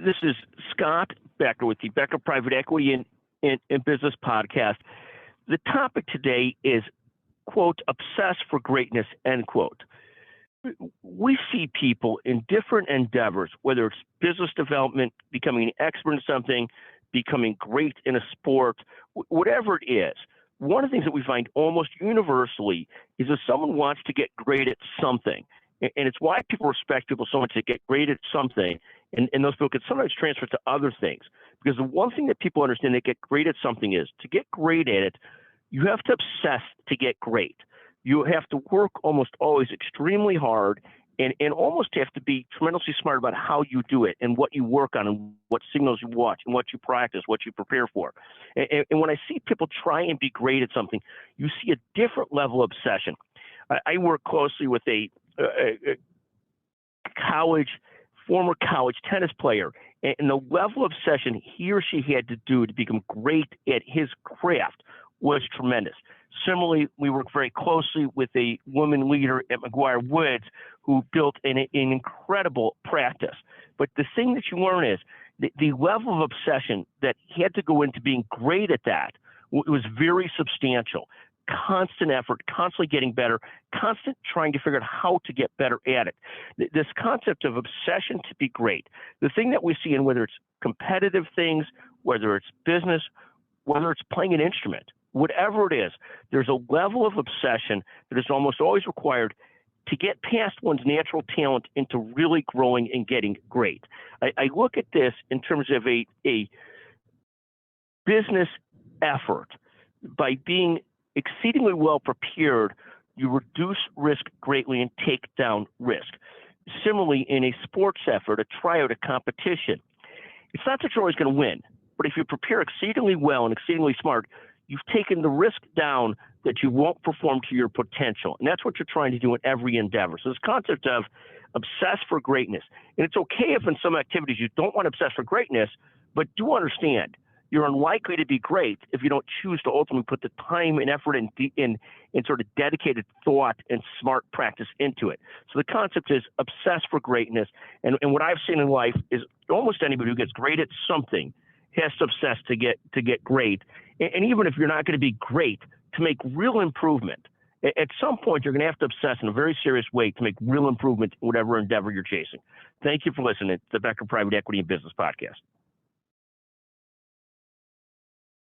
This is Scott Becker with the Becker Private Equity and Business Podcast. The topic today is, quote, obsess for greatness, end quote. We see people in different endeavors, whether it's business development, becoming an expert in something, becoming great in a sport, whatever it is. One of the things that we find almost universally is if someone wants to get great at something, and it's why people respect people so much to get great at something, and those people can sometimes transfer to other things. Because the one thing that people understand they get great at something is, to get great at it, you have to obsess to get great. You have to work almost always extremely hard and almost have to be tremendously smart about how you do it and what you work on and what signals you watch and what you practice, what you prepare for. And when I see people try and be great at something, you see a different level of obsession. I work closely with a former college tennis player, and the level of obsession he or she had to do to become great at his craft was tremendous. Similarly, we work very closely with a woman leader at McGuire Woods who built an incredible practice. But the thing that you learn is the level of obsession that he had to go into being great at that was very substantial. Constant effort, constantly getting better, constant trying to figure out how to get better at it. This concept of obsession to be great, the thing that we see in whether it's competitive things, whether it's business, whether it's playing an instrument, whatever it is, there's a level of obsession that is almost always required to get past one's natural talent into really growing and getting great. I look at this in terms of a business effort. By being exceedingly well prepared, you reduce risk greatly and take down risk. Similarly, in a sports effort, a tryout, a competition, it's not that you're always going to win, but if you prepare exceedingly well and exceedingly smart, you've taken the risk down that you won't perform to your potential. And that's what you're trying to do in every endeavor. So this concept of obsess for greatness, and it's okay if in some activities you don't want to obsess for greatness, but do understand you're unlikely to be great if you don't choose to ultimately put the time and effort and sort of dedicated thought and smart practice into it. So the concept is obsess for greatness. And what I've seen in life is almost anybody who gets great at something has to obsess to get great. And even if you're not going to be great, to make real improvement. At some point, you're going to have to obsess in a very serious way to make real improvement in whatever endeavor you're chasing. Thank you for listening to the Becker Private Equity and Business Podcast.